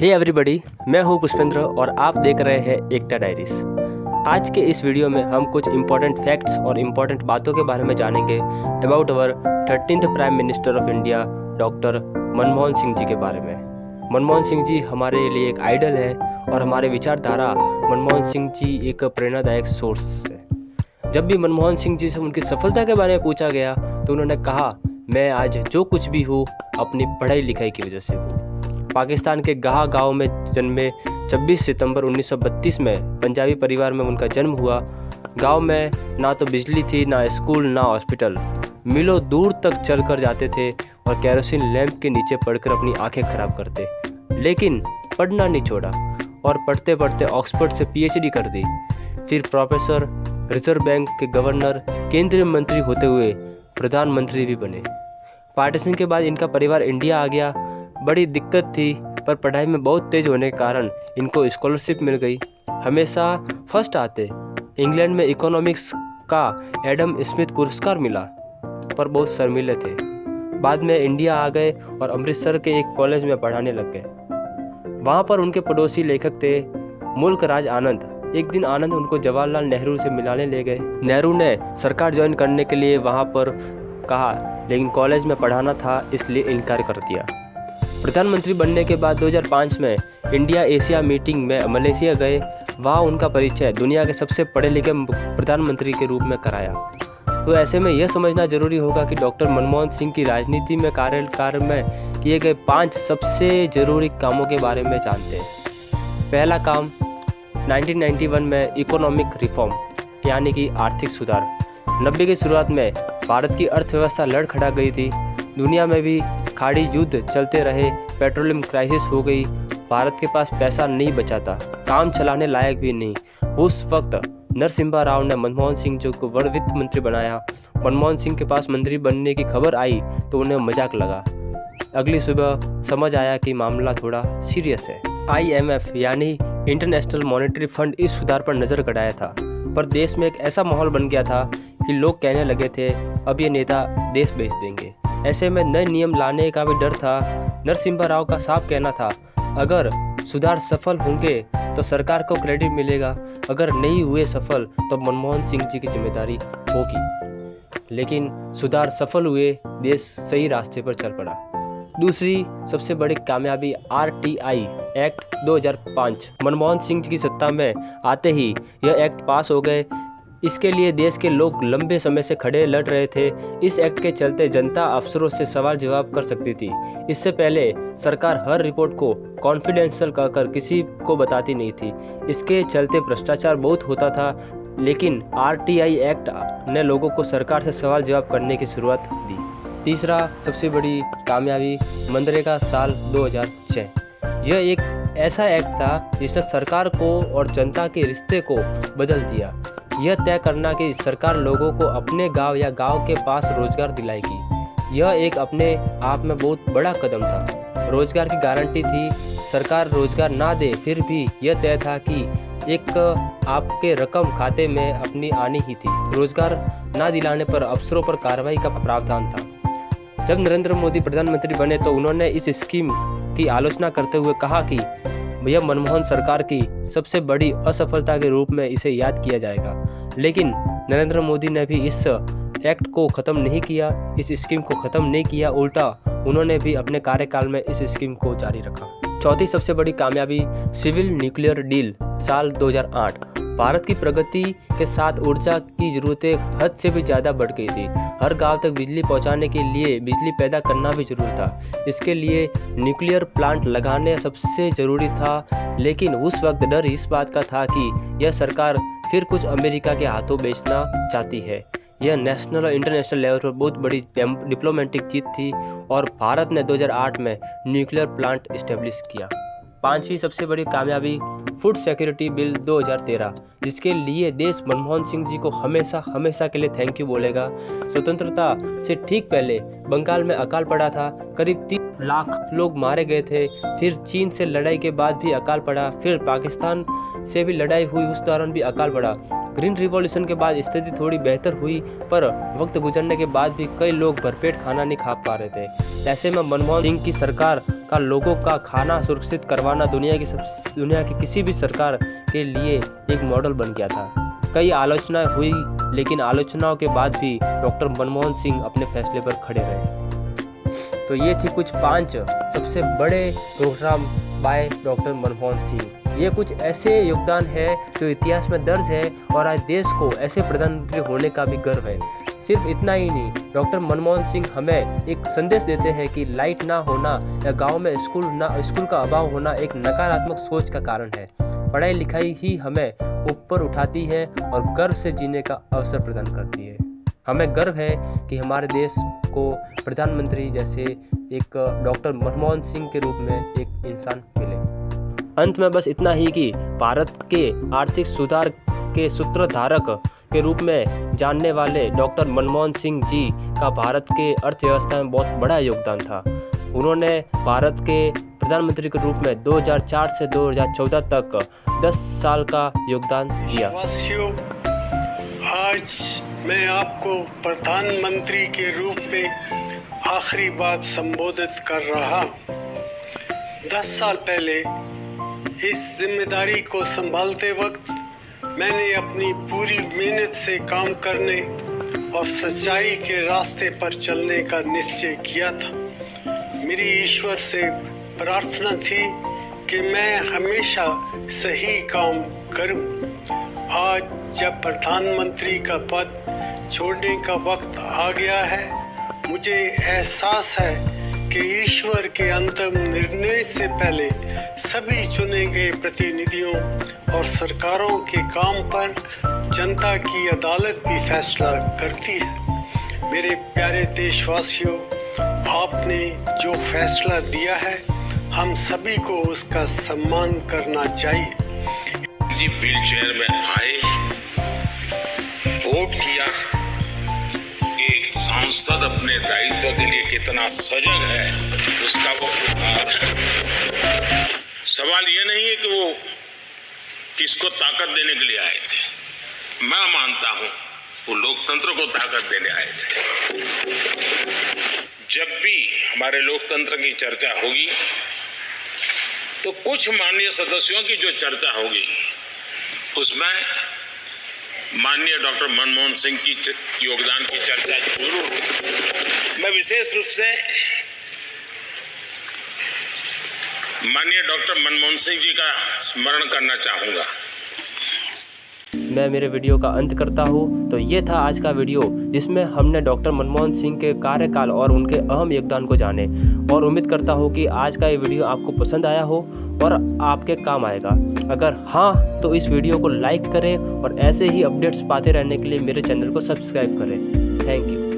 Hey everybody, मैं हूं पुष्पेंद्र और आप देख रहे हैं एकता डायरीज। आज के इस वीडियो में हम कुछ इम्पोर्टेंट फैक्ट्स और इम्पोर्टेंट बातों के बारे में जानेंगे about our 13th prime minister of India doctor Manmohan Singh ji के बारे में। मनमोहन सिंह जी हमारे लिए एक आइडल है और हमारे विचारधारा मनमोहन सिंह जी एक प्रेरणादायक सोर्स है। जब भी मनमोहन सिंह जी से उनकी सफलता के बारे में पूछा गया तो उन्होंने कहा, मैं आज जो कुछ भी हूँ अपनी पढ़ाई लिखाई की वजह से हूँ। पाकिस्तान के गाह गांव में जन्मे 26 सितंबर 1932 में पंजाबी परिवार में उनका जन्म हुआ। गांव में ना तो बिजली थी, ना स्कूल, ना हॉस्पिटल। मीलों दूर तक चल कर जाते थे और केरोसिन लैंप के नीचे पढ़कर अपनी आंखें खराब करते, लेकिन पढ़ना नहीं छोड़ा और पढ़ते पढ़ते ऑक्सफोर्ड से PhD कर दी। फिर प्रोफेसर, रिजर्व बैंक के गवर्नर, केंद्रीय मंत्री होते हुए प्रधानमंत्री भी बने। पार्टीशन के बाद इनका परिवार इंडिया आ गया। बड़ी दिक्कत थी, पर पढ़ाई में बहुत तेज होने के कारण इनको स्कॉलरशिप मिल गई। हमेशा फर्स्ट आते। इंग्लैंड में इकोनॉमिक्स का एडम स्मिथ पुरस्कार मिला, पर बहुत शर्मीले थे। बाद में इंडिया आ गए और अमृतसर के एक कॉलेज में पढ़ाने लग गए। वहाँ पर उनके पड़ोसी लेखक थे मुल्क राज आनंद। एक दिन आनंद उनको जवाहरलाल नेहरू से मिलाने ले गए। नेहरू ने सरकार ज्वाइन करने के लिए वहाँ पर कहा, लेकिन कॉलेज में पढ़ाना था इसलिए इनकार कर दिया। प्रधानमंत्री बनने के बाद 2005 में इंडिया एशिया मीटिंग में मलेशिया गए। वहाँ उनका परिचय दुनिया के सबसे पढ़े लिखे प्रधानमंत्री के रूप में कराया। तो ऐसे में यह समझना जरूरी होगा कि डॉक्टर मनमोहन सिंह की राजनीति में कार्यकाल में किए गए 5 सबसे जरूरी कामों के बारे में जानते हैं। पहला काम 1991 में इकोनॉमिक रिफॉर्म यानी कि आर्थिक सुधार। 90 की शुरुआत में भारत की अर्थव्यवस्था लड़खड़ा गई थी। दुनिया में भी खाड़ी युद्ध चलते रहे, पेट्रोलियम क्राइसिस हो गई। भारत के पास पैसा नहीं बचा था, काम चलाने लायक भी नहीं। उस वक्त नरसिम्हा राव ने मनमोहन सिंह जी को वित्त मंत्री बनाया। मनमोहन सिंह के पास मंत्री बनने की खबर आई तो उन्हें मजाक लगा। अगली सुबह समझ आया कि मामला थोड़ा सीरियस है। IMF यानी इंटरनेशनल मॉनेटरी फंड इस सुधार पर नजर गड़ाया था, पर देश में एक ऐसा माहौल बन गया था कि लोग कहने लगे थे, अब ये नेता देश बेच देंगे। ऐसे में नए नियम लाने का भी डर था। नरसिम्हा राव का साफ कहना था, अगर सुधार सफल होंगे तो सरकार को क्रेडिट मिलेगा, अगर नहीं हुए सफल तो मनमोहन सिंह जी की जिम्मेदारी होगी। लेकिन सुधार सफल हुए, देश सही रास्ते पर चल पड़ा। दूसरी सबसे बड़ी कामयाबी RTI एक्ट 2005। मनमोहन सिंह जी की सत्ता में आते ही यह एक्ट पास हो गए। इसके लिए देश के लोग लंबे समय से खड़े लड़ रहे थे। इस एक्ट के चलते जनता अफसरों से सवाल जवाब कर सकती थी। इससे पहले सरकार हर रिपोर्ट को कॉन्फिडेंशियल कहकर किसी को बताती नहीं थी। इसके चलते भ्रष्टाचार बहुत होता था, लेकिन RTI एक्ट ने लोगों को सरकार से सवाल जवाब करने की शुरुआत दी। तीसरा सबसे बड़ी कामयाबी मनरेगा साल 2006। यह एक ऐसा एक्ट था जिसने सरकार को और जनता के रिश्ते को बदल दिया। यह तय करना कि सरकार लोगों को अपने गांव या गांव के पास रोजगार दिलाएगी। यह एक अपने आप में बहुत बड़ा कदम था। रोजगार की गारंटी थी, सरकार रोजगार ना दे फिर भी यह तय था कि एक आपके रकम खाते में अपनी आनी ही थी। रोजगार ना दिलाने पर अफसरों पर कार्रवाई का प्रावधान था। जब नरेंद्र मोदी प्रधानमंत्री बने तो उन्होंने इस स्कीम की आलोचना करते हुए कहा कि यह मनमोहन सरकार की सबसे बड़ी असफलता के रूप में इसे याद किया जाएगा। लेकिन नरेंद्र मोदी ने भी इस एक्ट को ख़त्म नहीं किया, इस स्कीम को ख़त्म नहीं किया, उल्टा उन्होंने भी अपने कार्यकाल में इस स्कीम को जारी रखा। चौथी सबसे बड़ी कामयाबी सिविल न्यूक्लियर डील साल 2008। भारत की प्रगति के साथ ऊर्जा की जरूरतें हद से भी ज़्यादा बढ़ गई थी। हर गांव तक बिजली पहुंचाने के लिए बिजली पैदा करना भी जरूरी था। इसके लिए न्यूक्लियर प्लांट लगाने सबसे ज़रूरी था, लेकिन उस वक्त डर इस बात का था कि यह सरकार फिर कुछ अमेरिका के हाथों बेचना चाहती है। यह नेशनल और इंटरनेशनल लेवल पर बहुत बड़ी डिप्लोमेटिक जीत थी और भारत ने 2008 में न्यूक्लियर प्लांट इस्टेब्लिश किया। पांचवी सबसे बड़ी कामयाबी फूड सिक्योरिटी बिल 2013, जिसके लिए देश मनमोहन सिंह जी को हमेशा के लिए थैंक यू बोलेगा। स्वतंत्रता से ठीक पहले बंगाल में अकाल पड़ा था, करीब 3 लाख लोग मारे गए थे। फिर चीन से लड़ाई के बाद भी अकाल पड़ा, फिर पाकिस्तान से भी लड़ाई हुई, उस दौरान भी अकाल पड़ा। ग्रीन रिवॉल्यूशन के बाद स्थिति थोड़ी बेहतर हुई, पर वक्त गुजरने के बाद भी कई लोग भरपेट खाना नहीं खा पा रहे थे। ऐसे में मनमोहन सिंह की सरकार का लोगों का खाना सुरक्षित करवाना दुनिया की किसी भी सरकार के लिए एक मॉडल बन गया था। कई आलोचनाएं हुई, लेकिन आलोचनाओं के बाद भी डॉक्टर मनमोहन सिंह अपने फैसले पर खड़े रहे। तो ये थी कुछ 5 सबसे बड़े program by doctor Manmohan Singh. ये कुछ ऐसे योगदान है जो इतिहास में दर्ज है और आज देश को ऐसे प्रधानमंत्री होने का भी गर्व है। सिर्फ इतना ही नहीं, डॉक्टर मनमोहन सिंह हमें एक संदेश देते हैं कि लाइट ना होना या गांव में स्कूल का अभाव होना एक नकारात्मक सोच का कारण है। पढ़ाई लिखाई ही हमें ऊपर उठाती है और गर्व से जीने का अवसर प्रदान करती है। हमें गर्व है कि हमारे देश को प्रधानमंत्री जैसे एक डॉक्टर मनमोहन सिंह के रूप में एक इंसान मिले। अंत में बस इतना ही कि भारत के आर्थिक सुधार के सूत्रधारक के रूप में जानने वाले डॉक्टर मनमोहन सिंह जी का भारत के अर्थव्यवस्था में बहुत बड़ा योगदान था। उन्होंने भारत के प्रधानमंत्री के रूप में 2004 से 2014 तक 10 साल का योगदान दिया। आज मैं आपको प्रधानमंत्री के रूप में आखिरी बात संबोधित कर रहा। 10 साल पहले इस जिम्मेदारी को संभालते वक्त मैंने अपनी पूरी मेहनत से काम करने और सच्चाई के रास्ते पर चलने का निश्चय किया था। मेरी ईश्वर से प्रार्थना थी कि मैं हमेशा सही काम करूं। आज जब प्रधानमंत्री का पद छोड़ने का वक्त आ गया है, मुझे एहसास है कि ईश्वर के अंतिम निर्णय से पहले सभी चुने गए प्रतिनिधियों और सरकारों के काम पर जनता की अदालत भी फैसला करती है। मेरे प्यारे देशवासियों, आपने जो फैसला दिया है, हम सभी को उसका सम्मान करना चाहिए। जी व्हीलचेयर में आए, वोट किया। एक सांसद अपने दायित्व के लिए कितना सजग है उसका वो उदाहरण है। सवाल ये नहीं है कि वो किसको ताकत देने के लिए आए थे। मैं मानता हूं वो लोकतंत्र को ताकत देने आए थे। जब भी हमारे लोकतंत्र की चर्चा होगी तो कुछ माननीय सदस्यों की जो चर्चा होगी उसमें माननीय डॉक्टर मनमोहन सिंह की योगदान की चर्चा जरूर होगी। मैं विशेष रूप से माननीय डॉक्टर मनमोहन सिंह जी का स्मरण करना चाहूंगा। मैं मेरे वीडियो का अंत करता हूं। तो ये था आज का वीडियो, जिसमें हमने डॉक्टर मनमोहन सिंह के कार्यकाल और उनके अहम योगदान को जाने, और उम्मीद करता हूं कि आज का ये वीडियो आपको पसंद आया हो और आपके काम आएगा। अगर हाँ, तो इस वीडियो को लाइक करें और ऐसे ही अपडेट्स पाते रहने के लिए मेरे चैनल को सब्सक्राइब करें। Thank you.